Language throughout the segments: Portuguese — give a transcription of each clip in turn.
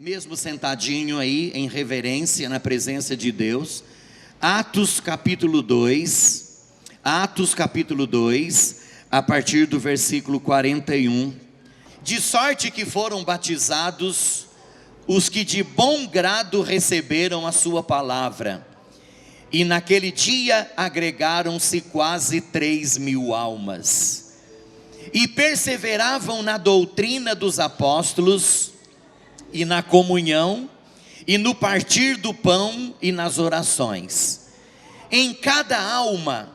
mesmo sentadinho aí em reverência na presença de Deus. Atos capítulo 2, a partir do versículo 41. De sorte que foram batizados os que de bom grado receberam a sua palavra. E naquele dia agregaram-se quase 3.000 almas. E perseveravam na doutrina dos apóstolos, e na comunhão, e no partir do pão, e nas orações. Em cada alma,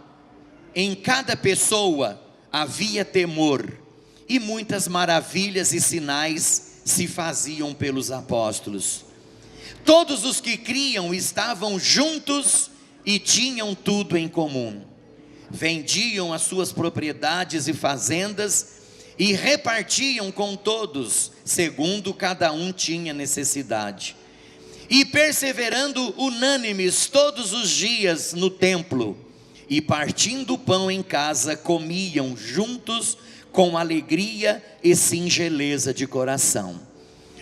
em cada pessoa, havia temor, e muitas maravilhas e sinais se faziam pelos apóstolos. Todos os que criam estavam juntos e tinham tudo em comum. Vendiam as suas propriedades e fazendas e repartiam com todos, segundo cada um tinha necessidade. E perseverando unânimes todos os dias no templo, e partindo o pão em casa, comiam juntos com alegria e singeleza de coração,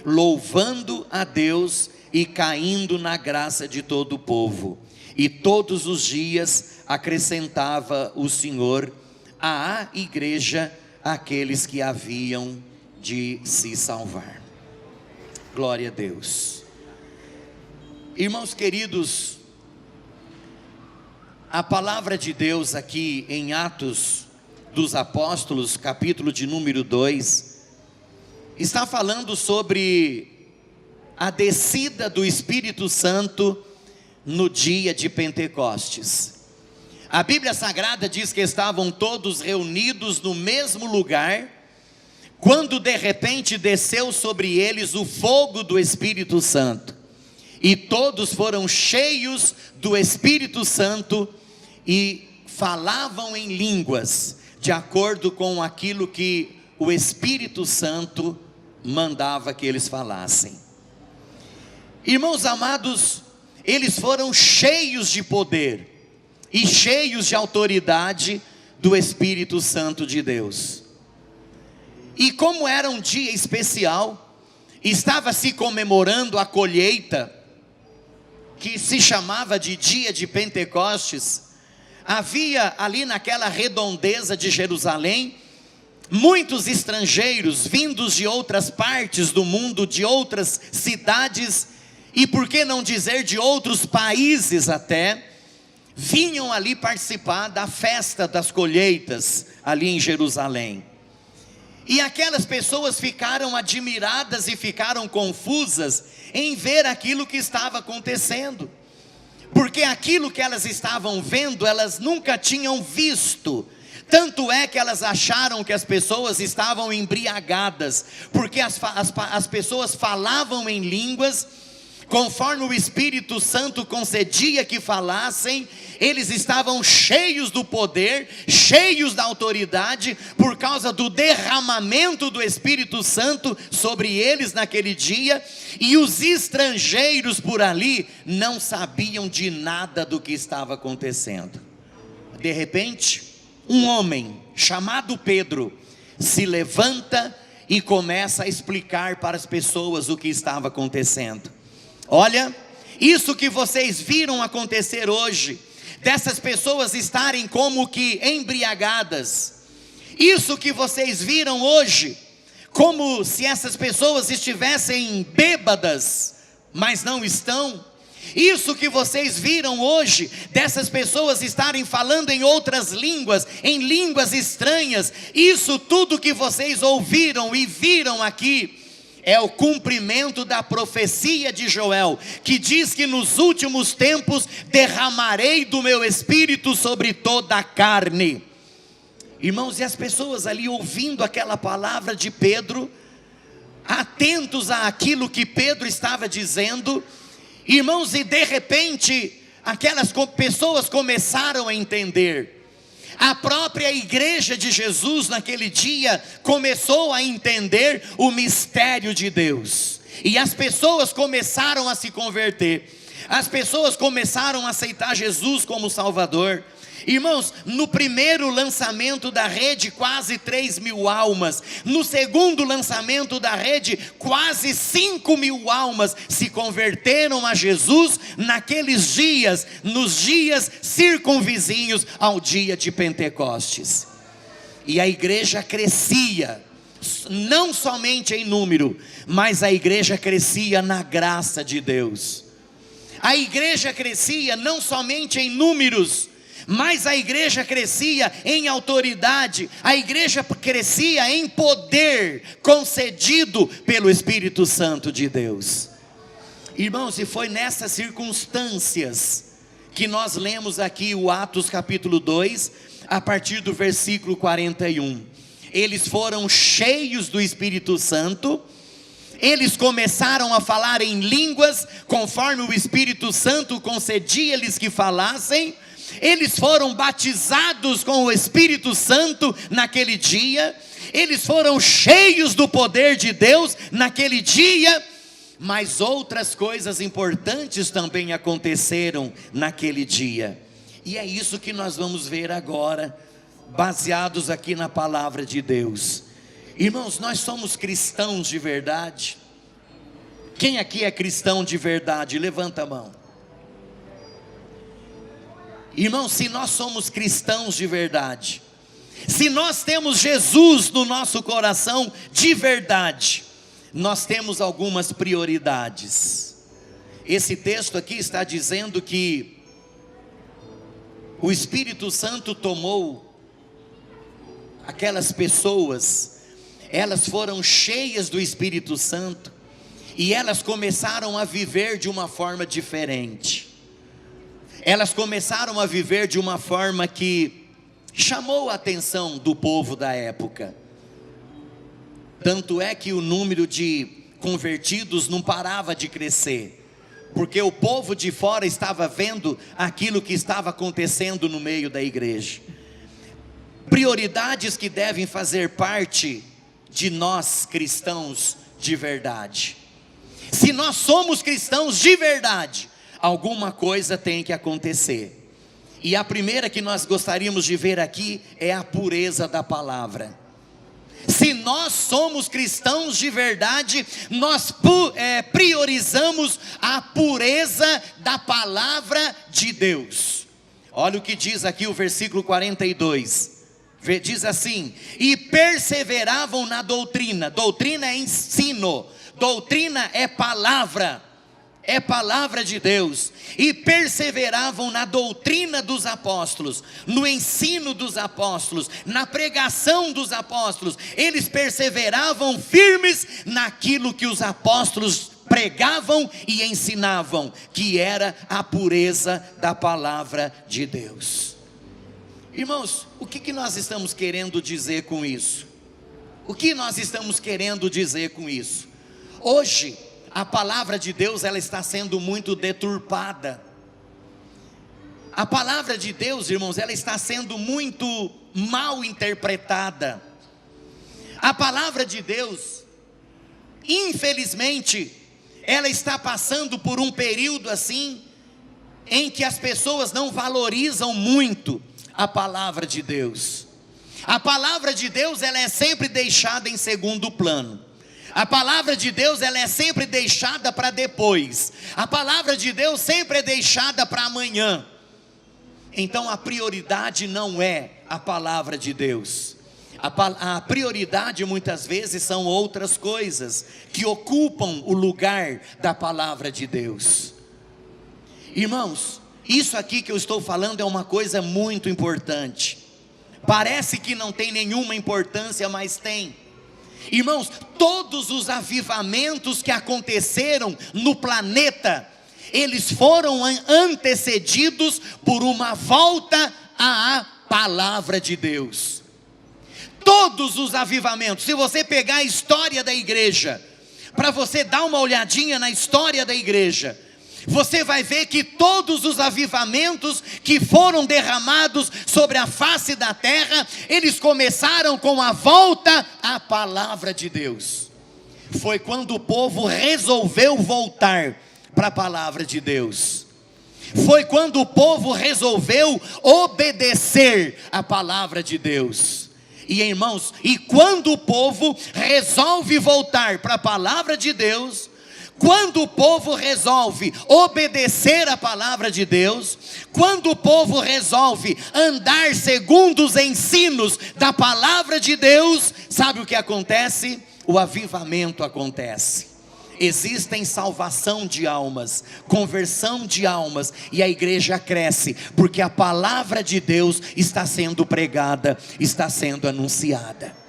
louvando a Deus e caindo na graça de todo o povo. E todos os dias acrescentava o Senhor à igreja aqueles que haviam de se salvar. Glória a Deus. Irmãos queridos, a palavra de Deus aqui em Atos dos Apóstolos, capítulo de número 2, está falando sobre a descida do Espírito Santo no dia de Pentecostes. A Bíblia Sagrada diz que estavam todos reunidos no mesmo lugar, quando de repente desceu sobre eles o fogo do Espírito Santo, e todos foram cheios do Espírito Santo e falavam em línguas, de acordo com aquilo que o Espírito Santo mandava que eles falassem. Irmãos amados, eles foram cheios de poder e cheios de autoridade do Espírito Santo de Deus. E como era um dia especial, estava se comemorando a colheita, que se chamava de dia de Pentecostes. Havia ali naquela redondeza de Jerusalém, muitos estrangeiros vindos de outras partes do mundo, de outras cidades, e por que não dizer de outros países até, vinham ali participar da festa das colheitas, ali em Jerusalém. E aquelas pessoas ficaram admiradas e ficaram confusas em ver aquilo que estava acontecendo, porque aquilo que elas estavam vendo, elas nunca tinham visto. Tanto é que elas acharam que as pessoas estavam embriagadas, porque as pessoas falavam em línguas, conforme o Espírito Santo concedia que falassem. Eles estavam cheios do poder, cheios da autoridade, por causa do derramamento do Espírito Santo sobre eles naquele dia. E os estrangeiros por ali não sabiam de nada do que estava acontecendo. De repente, um homem chamado Pedro se levanta e começa a explicar para as pessoas o que estava acontecendo. Olha, isso que vocês viram acontecer hoje, dessas pessoas estarem como que embriagadas, isso que vocês viram hoje, como se essas pessoas estivessem bêbadas, mas não estão. Isso que vocês viram hoje, dessas pessoas estarem falando em outras línguas, em línguas estranhas, isso tudo que vocês ouviram e viram aqui, é o cumprimento da profecia de Joel, que diz que nos últimos tempos derramarei do meu espírito sobre toda a carne. Irmãos, e as pessoas ali ouvindo aquela palavra de Pedro, atentos àquilo que Pedro estava dizendo, irmãos, e de repente aquelas pessoas começaram a entender. A própria igreja de Jesus naquele dia começou a entender o mistério de Deus, e as pessoas começaram a se converter, as pessoas começaram a aceitar Jesus como Salvador. Irmãos, no primeiro lançamento da rede, quase 3.000 almas. No segundo lançamento da rede, quase 5.000 almas se converteram a Jesus naqueles dias, nos dias circunvizinhos ao dia de Pentecostes. E a igreja crescia, não somente em número, mas a igreja crescia na graça de Deus. A igreja crescia não somente em números, mas a igreja crescia em autoridade, a igreja crescia em poder concedido pelo Espírito Santo de Deus. Irmãos, e foi nessas circunstâncias que nós lemos aqui o Atos capítulo 2, a partir do versículo 41. Eles foram cheios do Espírito Santo, eles começaram a falar em línguas, conforme o Espírito Santo concedia-lhes que falassem. Eles foram batizados com o Espírito Santo naquele dia, eles foram cheios do poder de Deus naquele dia, mas outras coisas importantes também aconteceram naquele dia, e é isso que nós vamos ver agora, baseados aqui na palavra de Deus. Irmãos, nós somos cristãos de verdade? Quem aqui é cristão de verdade? Levanta a mão. Irmãos, se nós somos cristãos de verdade, se nós temos Jesus no nosso coração de verdade, nós temos algumas prioridades. Esse texto aqui está dizendo que o Espírito Santo tomou aquelas pessoas, elas foram cheias do Espírito Santo, e elas começaram a viver de uma forma diferente. Elas começaram a viver de uma forma que chamou a atenção do povo da época. Tanto é que o número de convertidos não parava de crescer, porque o povo de fora estava vendo aquilo que estava acontecendo no meio da igreja. Prioridades que devem fazer parte de nós cristãos de verdade. Se nós somos cristãos de verdade, alguma coisa tem que acontecer, e a primeira que nós gostaríamos de ver aqui é a pureza da palavra. Se nós somos cristãos de verdade, nós priorizamos a pureza da palavra de Deus. Olha o que diz aqui o versículo 42, diz assim: e perseveravam na doutrina. Doutrina é ensino, doutrina é palavra de Deus. E perseveravam na doutrina dos apóstolos, no ensino dos apóstolos, na pregação dos apóstolos. Eles perseveravam firmes naquilo que os apóstolos pregavam e ensinavam, que era a pureza da palavra de Deus. Irmãos, o que nós estamos querendo dizer com isso? O que nós estamos querendo dizer com isso? Hoje, a palavra de Deus, ela está sendo muito deturpada. A palavra de Deus, irmãos, ela está sendo muito mal interpretada. A palavra de Deus, infelizmente, ela está passando por um período assim, em que as pessoas não valorizam muito a palavra de Deus. A palavra de Deus, ela é sempre deixada em segundo plano. A palavra de Deus, ela é sempre deixada para depois. A palavra de Deus sempre é deixada para amanhã. Então a prioridade não é a palavra de Deus. A prioridade muitas vezes são outras coisas que ocupam o lugar da palavra de Deus. Irmãos, isso aqui que eu estou falando é uma coisa muito importante. Parece que não tem nenhuma importância, mas tem. Irmãos, todos os avivamentos que aconteceram no planeta, eles foram antecedidos por uma volta à palavra de Deus. Todos os avivamentos, se você pegar a história da igreja, para você dar uma olhadinha na história da igreja, você vai ver que todos os avivamentos que foram derramados sobre a face da terra, eles começaram com a volta à palavra de Deus. Foi quando o povo resolveu voltar para a palavra de Deus. Foi quando o povo resolveu obedecer a palavra de Deus. E irmãos, e quando o povo resolve voltar para a palavra de Deus, quando o povo resolve obedecer a palavra de Deus, quando o povo resolve andar segundo os ensinos da palavra de Deus, sabe o que acontece? O avivamento acontece. Existem salvação de almas, conversão de almas, e a igreja cresce, porque a palavra de Deus está sendo pregada, está sendo anunciada.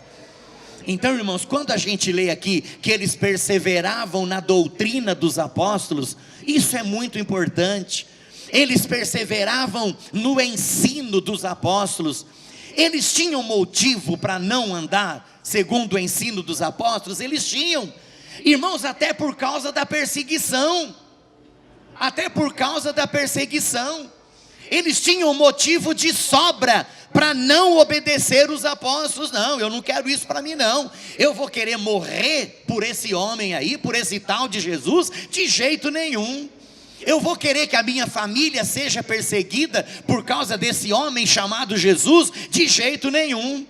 Então, irmãos, quando a gente lê aqui que eles perseveravam na doutrina dos apóstolos, isso é muito importante. Eles perseveravam no ensino dos apóstolos. Eles tinham motivo para não andar segundo o ensino dos apóstolos? Eles tinham, irmãos, até por causa da perseguição. Até por causa da perseguição. Eles tinham motivo de sobra para não obedecer os apóstolos. Não, eu não quero isso para mim não. Eu vou querer morrer por esse homem aí, por esse tal de Jesus? De jeito nenhum. Eu vou querer que a minha família seja perseguida por causa desse homem chamado Jesus? De jeito nenhum.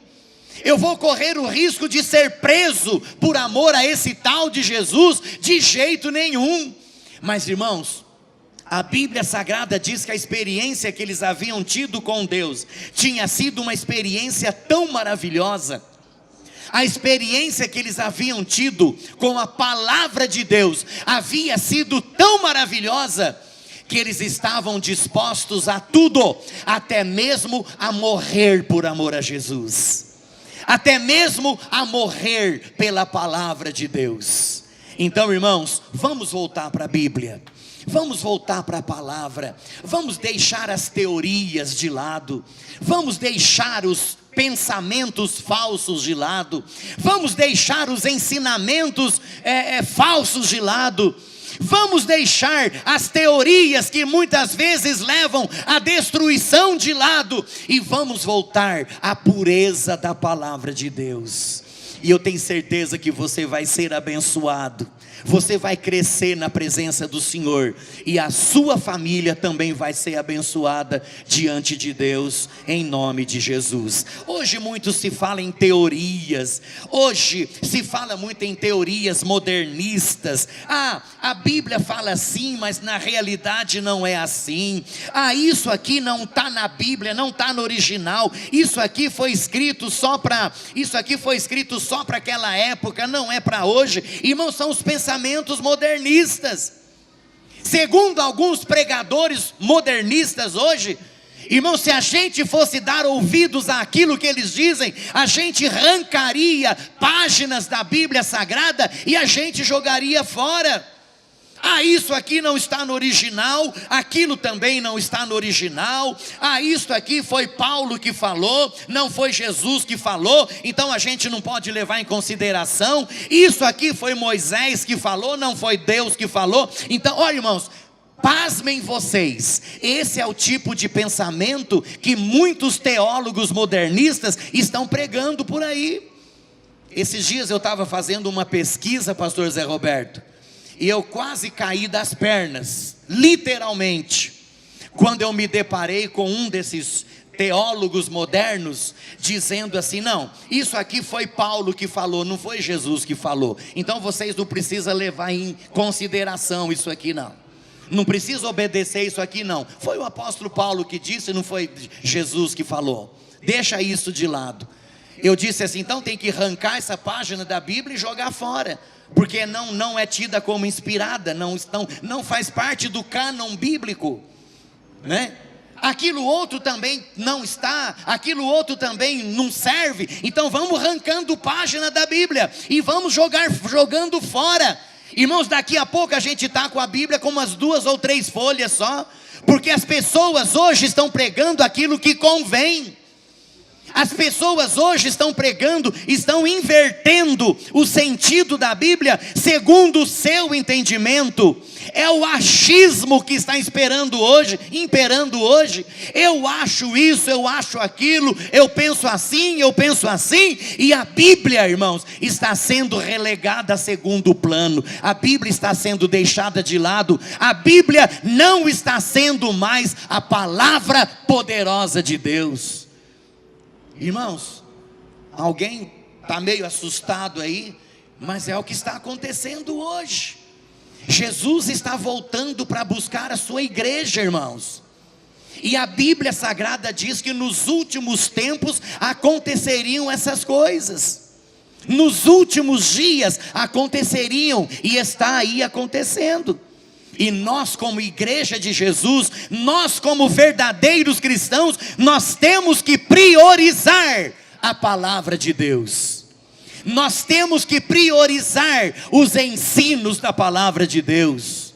Eu vou correr o risco de ser preso por amor a esse tal de Jesus? De jeito nenhum. Mas, irmãos, a Bíblia Sagrada diz que a experiência que eles haviam tido com Deus tinha sido uma experiência tão maravilhosa. A experiência que eles haviam tido com a palavra de Deus havia sido tão maravilhosa que eles estavam dispostos a tudo, até mesmo a morrer por amor a Jesus, até mesmo a morrer pela palavra de Deus. Então, irmãos, vamos voltar para a Bíblia. Vamos voltar para a palavra. Vamos deixar as teorias de lado. Vamos deixar os pensamentos falsos de lado. Vamos deixar os ensinamentos falsos de lado. Vamos deixar as teorias que muitas vezes levam à destruição de lado. E vamos voltar à pureza da palavra de Deus. E eu tenho certeza que você vai ser abençoado. Você vai crescer na presença do Senhor, e a sua família também vai ser abençoada diante de Deus, em nome de Jesus. Hoje muito se fala em teorias, hoje se fala muito em teorias modernistas. A Bíblia fala assim, mas na realidade não é assim. Isso aqui não está na Bíblia, não está no original. Isso aqui foi escrito só para aquela época, não é para hoje. Irmãos, são os pensamentos modernistas. Segundo alguns pregadores modernistas hoje, irmãos, se a gente fosse dar ouvidos àquilo que eles dizem, a gente arrancaria páginas da Bíblia Sagrada e a gente jogaria fora. Isso aqui não está no original, aquilo também não está no original. Isto aqui foi Paulo que falou, não foi Jesus que falou, então a gente não pode levar em consideração. Isso aqui foi Moisés que falou, não foi Deus que falou. Então, olha, irmãos, pasmem vocês, esse é o tipo de pensamento que muitos teólogos modernistas estão pregando por aí. Esses dias eu estava fazendo uma pesquisa, pastor Zé Roberto, e eu quase caí das pernas, literalmente, quando eu me deparei com um desses teólogos modernos, dizendo assim: não, isso aqui foi Paulo que falou, não foi Jesus que falou, então vocês não precisam levar em consideração isso aqui não. Não precisa obedecer isso aqui não. Foi o apóstolo Paulo que disse, não foi Jesus que falou. Deixa isso de lado. Eu disse assim, então tem que arrancar essa página da Bíblia e jogar fora, porque não é tida como inspirada, não faz parte do cânon bíblico, né? Aquilo outro também não está, aquilo outro também não serve. Então vamos arrancando página da Bíblia e vamos jogando fora. Irmãos, daqui a pouco a gente está com a Bíblia com umas 2 ou 3 folhas só, porque as pessoas hoje estão pregando aquilo que convém. As pessoas hoje estão pregando, estão invertendo o sentido da Bíblia segundo o seu entendimento. É o achismo que está imperando hoje. Eu acho isso, eu acho aquilo, eu penso assim, e a Bíblia, irmãos, está sendo relegada a segundo plano. A Bíblia está sendo deixada de lado. A Bíblia não está sendo mais a palavra poderosa de Deus. Irmãos, alguém está meio assustado aí, mas é o que está acontecendo hoje. Jesus está voltando para buscar a sua igreja, irmãos. E a Bíblia Sagrada diz que nos últimos tempos aconteceriam essas coisas. Nos últimos dias aconteceriam, e está aí acontecendo. E nós, como igreja de Jesus, nós como verdadeiros cristãos, nós temos que priorizar a palavra de Deus. Nós temos que priorizar os ensinos da palavra de Deus.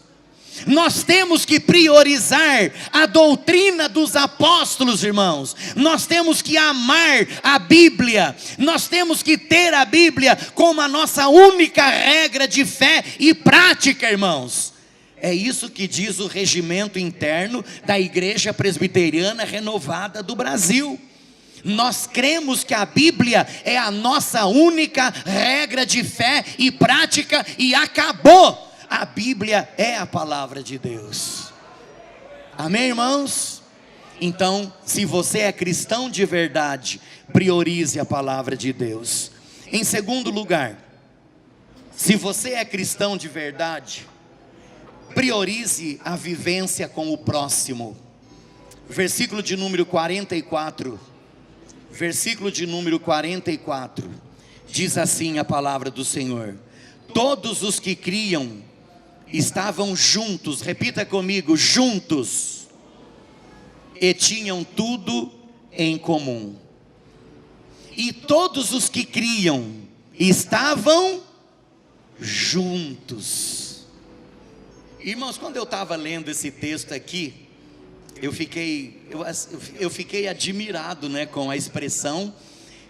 Nós temos que priorizar a doutrina dos apóstolos, irmãos. Nós temos que amar a Bíblia. Nós temos que ter a Bíblia como a nossa única regra de fé e prática, irmãos. É isso que diz o regimento interno da Igreja Presbiteriana Renovada do Brasil. Nós cremos que a Bíblia é a nossa única regra de fé e prática, e acabou. A Bíblia é a palavra de Deus. Amém, irmãos? Então, se você é cristão de verdade, priorize a palavra de Deus. Em segundo lugar, se você é cristão de verdade, priorize a vivência com o próximo. Versículo de número 44. Versículo de número 44. Diz assim a palavra do Senhor: todos os que criam estavam juntos, repita comigo, juntos, e tinham tudo em comum. E todos os que criam estavam juntos. Irmãos, quando eu estava lendo esse texto aqui, eu fiquei admirado, né, com a expressão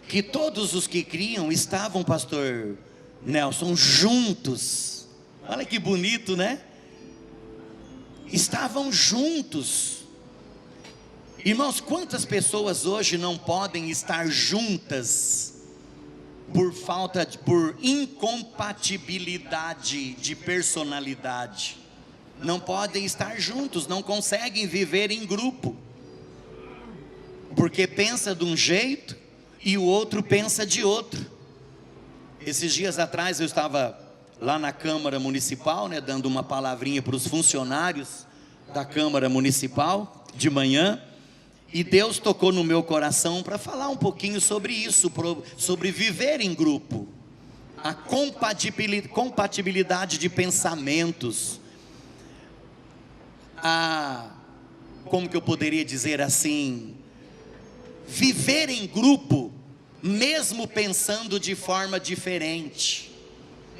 que todos os que criam estavam, pastor Nelson, juntos. Olha que bonito, né? Estavam juntos. Irmãos, quantas pessoas hoje não podem estar juntas por incompatibilidade de personalidade? Não podem estar juntos, não conseguem viver em grupo, porque pensa de um jeito e o outro pensa de outro. Esses dias atrás eu estava lá na Câmara Municipal, né, dando uma palavrinha para os funcionários da Câmara Municipal de manhã, e Deus tocou no meu coração para falar um pouquinho sobre isso, sobre viver em grupo, a compatibilidade de pensamentos, como que eu poderia dizer assim, viver em grupo, mesmo pensando de forma diferente,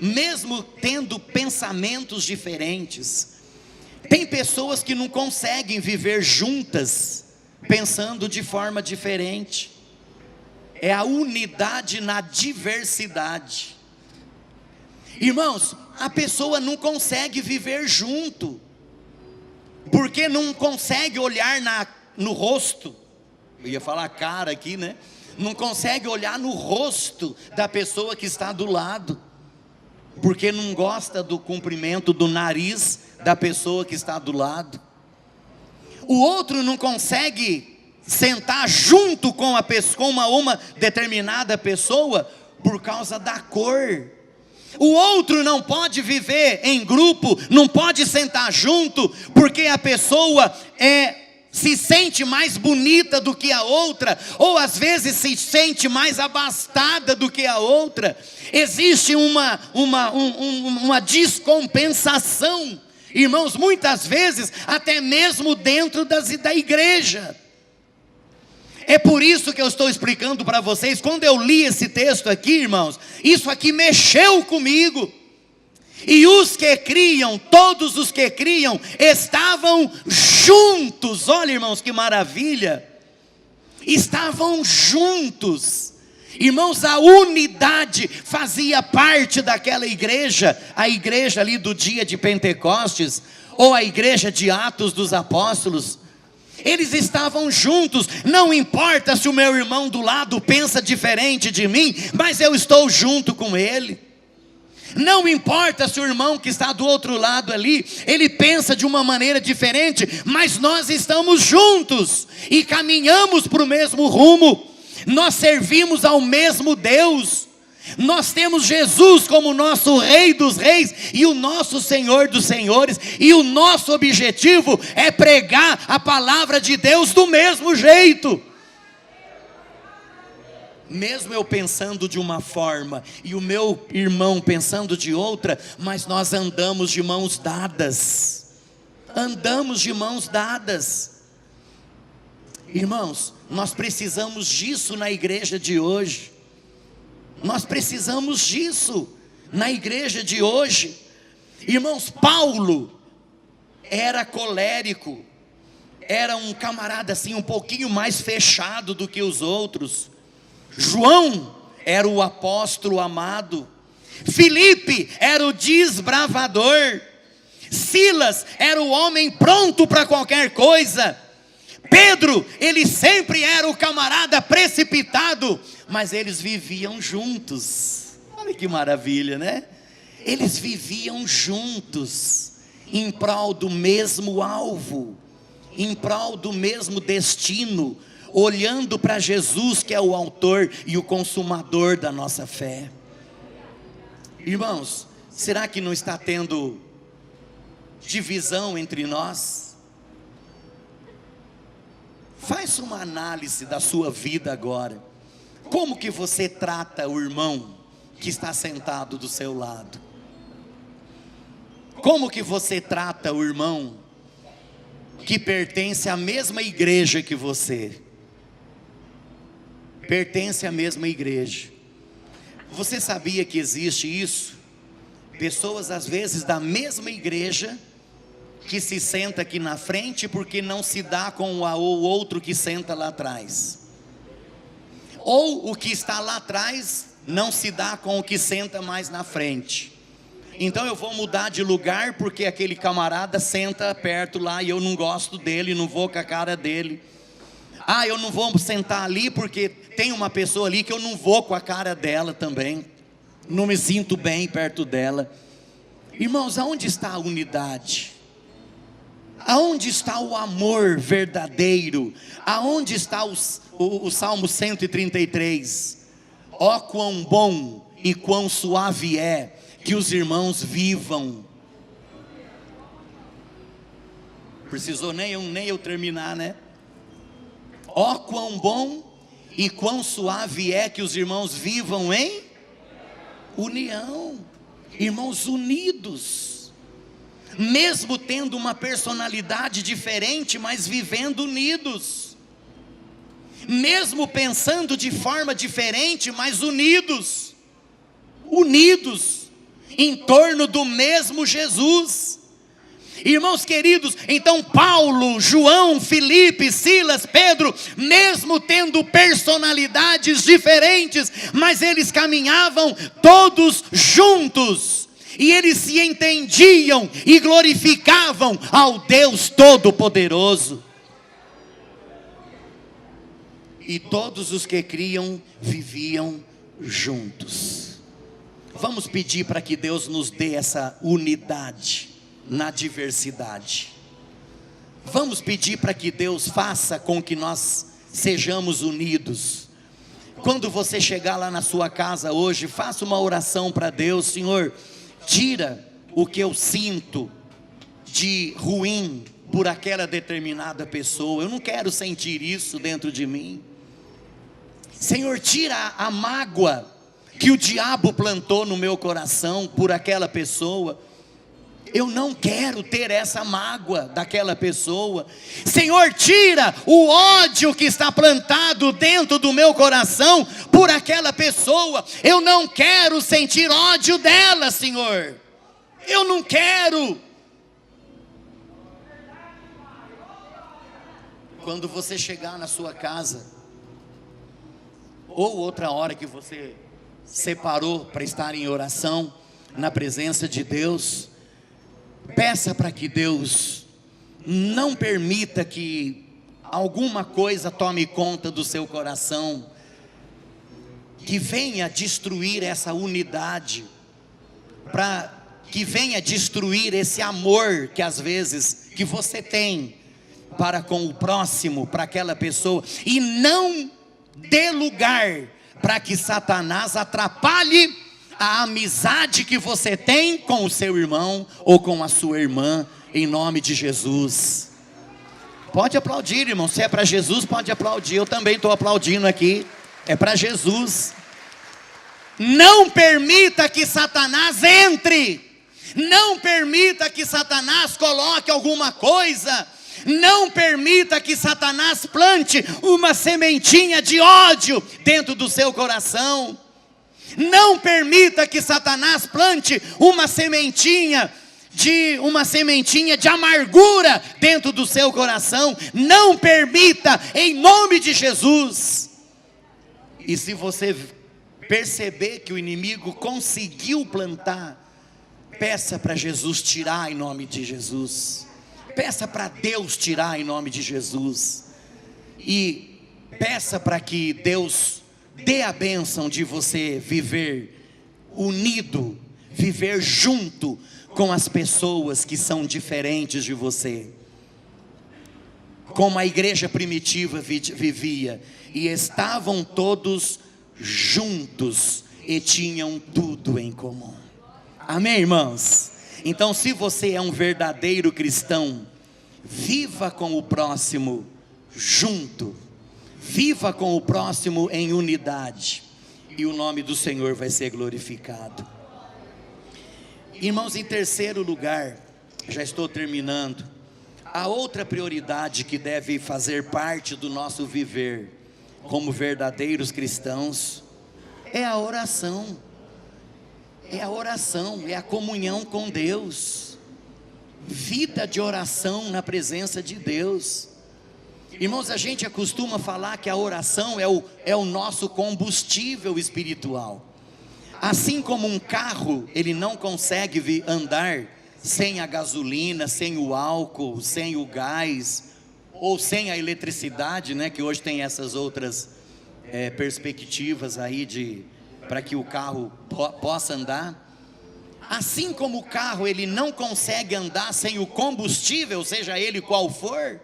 mesmo tendo pensamentos diferentes. Tem pessoas que não conseguem viver juntas, pensando de forma diferente. É a unidade na diversidade. Irmãos, a pessoa não consegue viver junto, porque não consegue olhar no rosto, eu ia falar cara aqui, né? Não consegue olhar no rosto da pessoa que está do lado, porque não gosta do comprimento do nariz da pessoa que está do lado. O outro não consegue sentar junto com uma determinada pessoa por causa da cor. O outro não pode viver em grupo, não pode sentar junto, porque a pessoa se sente mais bonita do que a outra, ou às vezes se sente mais abastada do que a outra. Existe uma descompensação, irmãos, muitas vezes até mesmo dentro da igreja. É por isso que eu estou explicando para vocês. Quando eu li esse texto aqui, irmãos, isso aqui mexeu comigo. E os que criam, todos os que criam, estavam juntos. Olha, irmãos, que maravilha. estavam juntos. Irmãos, a unidade fazia parte daquela igreja, a igreja ali do dia de Pentecostes, ou a igreja de Atos dos Apóstolos. Eles estavam juntos. Não importa se o meu irmão do lado pensa diferente de mim, mas eu estou junto com ele. Não importa se o irmão que está do outro lado ali, ele pensa de uma maneira diferente, mas nós estamos juntos e caminhamos para o mesmo rumo. Nós servimos ao mesmo Deus. Nós temos Jesus como nosso Rei dos Reis e o nosso Senhor dos Senhores, e o nosso objetivo é pregar a palavra de Deus do mesmo jeito. Mesmo eu pensando de uma forma e o meu irmão pensando de outra, mas nós andamos de mãos dadas. Andamos de mãos dadas. Irmãos, nós precisamos disso na igreja de hoje. Nós precisamos disso na igreja de hoje. Irmãos, Paulo era colérico, era um camarada assim um pouquinho mais fechado do que os outros. João era o apóstolo amado. Filipe era o desbravador. Silas era o homem pronto para qualquer coisa. Pedro, ele sempre era o camarada precipitado, mas eles viviam juntos. Olha que maravilha, né? Eles viviam juntos, em prol do mesmo alvo, em prol do mesmo destino, olhando para Jesus, que é o autor e o consumador da nossa fé. Irmãos, será que não está tendo divisão entre nós? Faz uma análise da sua vida agora. Como que você trata o irmão que está sentado do seu lado? Como que você trata o irmão que pertence à mesma igreja que você? Pertence à mesma igreja. Você sabia que existe isso? Pessoas às vezes da mesma igreja que se senta aqui na frente porque não se dá com o outro que senta lá atrás. Ou o que está lá atrás não se dá com o que senta mais na frente. Então eu vou mudar de lugar porque aquele camarada senta perto lá e eu não gosto dele, não vou com a cara dele. Eu não vou sentar ali porque tem uma pessoa ali que eu não vou com a cara dela também. Não me sinto bem perto dela. Irmãos, aonde está a unidade? Aonde está o amor verdadeiro? Aonde está o Salmo 133? Ó quão bom e quão suave é que os irmãos vivam. Precisou nem eu terminar, né? Ó quão bom e quão suave é que os irmãos vivam em união. Irmãos unidos. Mesmo tendo uma personalidade diferente, mas vivendo unidos. Mesmo pensando de forma diferente, mas unidos. Unidos em torno do mesmo Jesus. Irmãos queridos, então Paulo, João, Filipe, Silas, Pedro, mesmo tendo personalidades diferentes, mas eles caminhavam todos juntos. E eles se entendiam e glorificavam ao Deus Todo-Poderoso. E todos os que criam viviam juntos. Vamos pedir para que Deus nos dê essa unidade na diversidade. Vamos pedir para que Deus faça com que nós sejamos unidos. Quando você chegar lá na sua casa hoje, faça uma oração para Deus. Senhor, tira o que eu sinto de ruim por aquela determinada pessoa. Eu não quero sentir isso dentro de mim. Senhor, tira a mágoa que o diabo plantou no meu coração por aquela pessoa. Eu não quero ter essa mágoa daquela pessoa. Senhor, tira o ódio que está plantado dentro do meu coração por aquela pessoa. Eu não quero sentir ódio dela, Senhor. Eu não quero. Quando você chegar na sua casa, ou outra hora que você separou para estar em oração, na presença de Deus, peça para que Deus não permita que alguma coisa tome conta do seu coração, que venha destruir essa unidade, para que venha destruir esse amor que às vezes que você tem para com o próximo, para aquela pessoa, e não dê lugar para que Satanás atrapalhe a amizade que você tem com o seu irmão ou com a sua irmã, em nome de Jesus. Pode aplaudir, irmão. Se é para Jesus, pode aplaudir. Eu também estou aplaudindo aqui. É para Jesus. Não permita que Satanás entre. Não permita que Satanás coloque alguma coisa. Não permita que Satanás plante uma sementinha de ódio dentro do seu coração. Não permita que Satanás plante uma sementinha de amargura dentro do seu coração. Não permita, em nome de Jesus. E se você perceber que o inimigo conseguiu plantar, peça para Jesus tirar em nome de Jesus. Peça para Deus tirar em nome de Jesus. E peça para que Deus dê a bênção de você viver unido, viver junto com as pessoas que são diferentes de você. Como a igreja primitiva vivia, e estavam todos juntos e tinham tudo em comum. Amém, irmãos? Então, se você é um verdadeiro cristão, viva com o próximo junto, viva com o próximo em unidade, e o nome do Senhor vai ser glorificado. Irmãos, em terceiro lugar, já estou terminando, a outra prioridade que deve fazer parte do nosso viver como verdadeiros cristãos é a oração. É a oração, é a comunhão com Deus, vida de oração na presença de Deus. Irmãos, a gente costuma falar que a oração é o nosso combustível espiritual. Assim como um carro, ele não consegue andar sem a gasolina, sem o álcool, sem o gás, ou sem a eletricidade, né? Que hoje tem essas outras perspectivas aí para que o carro possa andar. Assim como o carro ele não consegue andar sem o combustível, seja ele qual for,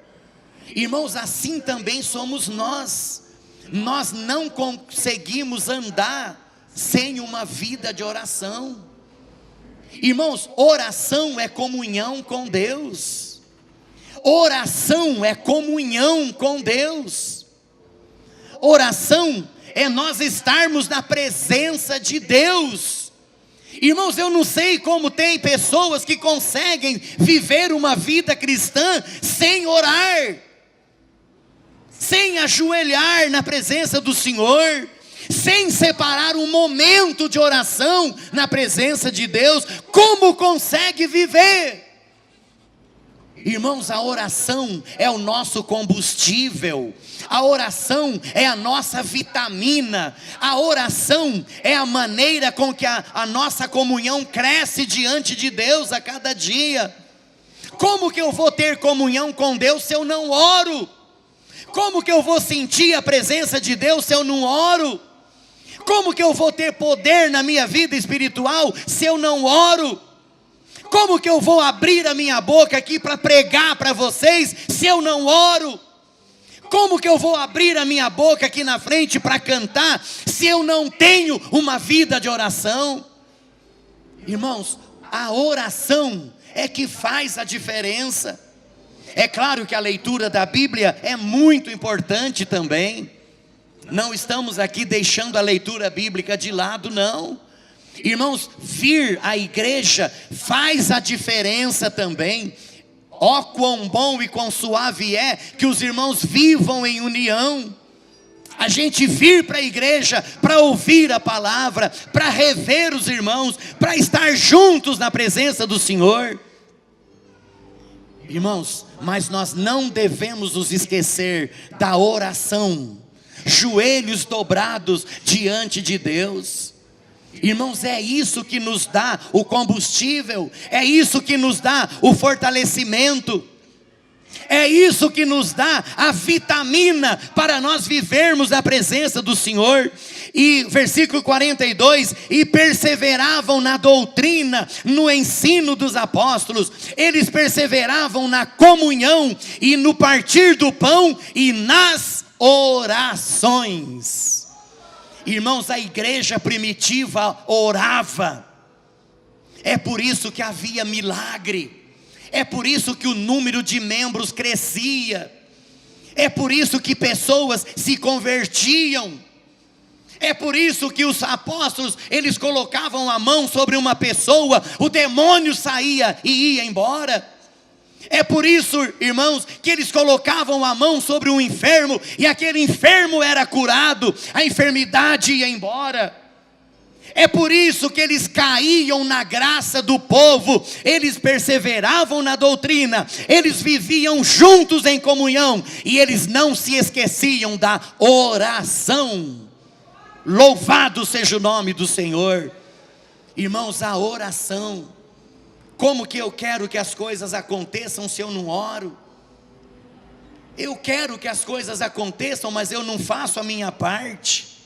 irmãos, assim também somos nós. Nós não conseguimos andar sem uma vida de oração. Irmãos, oração é comunhão com Deus. Oração é comunhão com Deus. Oração é nós estarmos na presença de Deus. Irmãos, eu não sei como tem pessoas que conseguem viver uma vida cristã sem orar, sem ajoelhar na presença do Senhor, sem separar um momento de oração na presença de Deus. Como consegue viver? Irmãos, a oração é o nosso combustível, a oração é a nossa vitamina, a oração é a maneira com que a nossa comunhão cresce diante de Deus a cada dia. Como que eu vou ter comunhão com Deus se eu não oro? Como que eu vou sentir a presença de Deus se eu não oro? Como que eu vou ter poder na minha vida espiritual se eu não oro? Como que eu vou abrir a minha boca aqui para pregar para vocês se eu não oro? Como que eu vou abrir a minha boca aqui na frente para cantar se eu não tenho uma vida de oração? Irmãos, a oração é que faz a diferença. É claro que a leitura da Bíblia é muito importante também. Não estamos aqui deixando a leitura bíblica de lado, não. Irmãos, vir à igreja faz a diferença também. Ó, quão bom e quão suave é que os irmãos vivam em união. A gente vir para a igreja para ouvir a palavra, para rever os irmãos, para estar juntos na presença do Senhor. Irmãos, mas nós não devemos nos esquecer da oração. joelhos dobrados diante de Deus. Irmãos, é isso que nos dá o combustível, é isso que nos dá o fortalecimento, é isso que nos dá a vitamina para nós vivermos a presença do Senhor. E versículo 42, e perseveravam na doutrina, no ensino dos apóstolos, eles perseveravam na comunhão e no partir do pão e nas orações. Irmãos, a igreja primitiva orava, é por isso que havia milagre, é por isso que o número de membros crescia, é por isso que pessoas se convertiam, é por isso que os apóstolos, eles colocavam a mão sobre uma pessoa, o demônio saía e ia embora. É por isso, irmãos, que eles colocavam a mão sobre um enfermo e aquele enfermo era curado, a enfermidade ia embora. É por isso que eles caíam na graça do povo, eles perseveravam na doutrina, eles viviam juntos em comunhão e eles não se esqueciam da oração. Louvado seja o nome do Senhor. Irmãos, a oração. Como que eu quero que as coisas aconteçam se eu não oro? Eu quero que as coisas aconteçam, mas eu não faço a minha parte.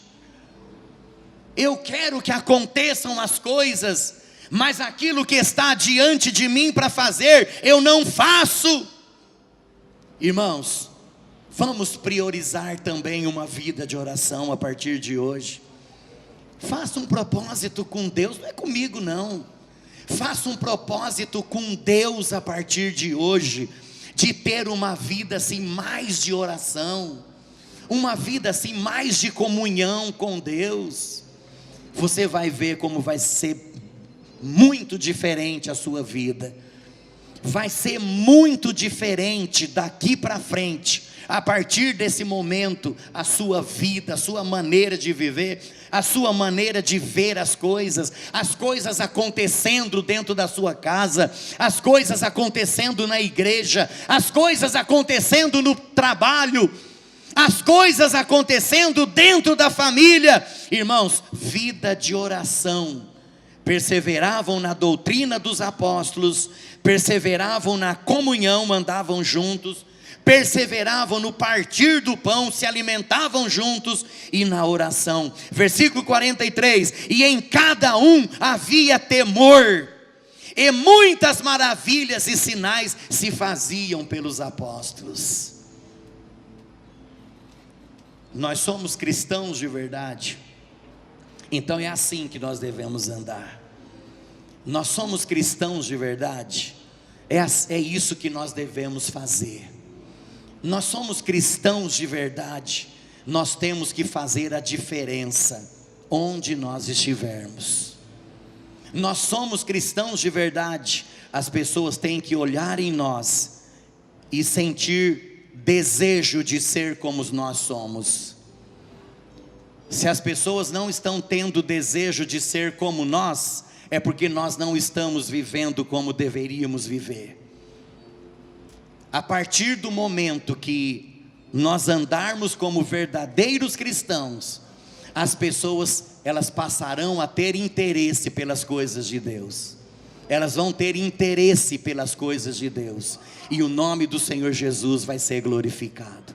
Eu quero que aconteçam as coisas, mas aquilo que está diante de mim para fazer, eu não faço. Irmãos, vamos priorizar também uma vida de oração a partir de hoje. Faça um propósito com Deus, não é comigo não. Faça um propósito com Deus a partir de hoje, de ter uma vida assim mais de oração, uma vida assim mais de comunhão com Deus. Você vai ver como vai ser muito diferente a sua vida, vai ser muito diferente daqui para frente, a partir desse momento, a sua vida, a sua maneira de viver, a sua maneira de ver as coisas acontecendo dentro da sua casa, as coisas acontecendo na igreja, as coisas acontecendo no trabalho, as coisas acontecendo dentro da família. Irmãos, vida de oração. Perseveravam na doutrina dos apóstolos, perseveravam na comunhão, andavam juntos, perseveravam no partir do pão, se alimentavam juntos e na oração. Versículo 43, e em cada um havia temor, e muitas maravilhas e sinais se faziam pelos apóstolos. Nós somos cristãos de verdade, então é assim que nós devemos andar. Nós somos cristãos de verdade, é isso que nós devemos fazer. Nós somos cristãos de verdade, nós temos que fazer a diferença onde nós estivermos. Nós somos cristãos de verdade, as pessoas têm que olhar em nós e sentir desejo de ser como nós somos. Se as pessoas não estão tendo desejo de ser como nós, é porque nós não estamos vivendo como deveríamos viver. A partir do momento que nós andarmos como verdadeiros cristãos, as pessoas, elas passarão a ter interesse pelas coisas de Deus. Elas vão ter interesse pelas coisas de Deus, e o nome do Senhor Jesus vai ser glorificado.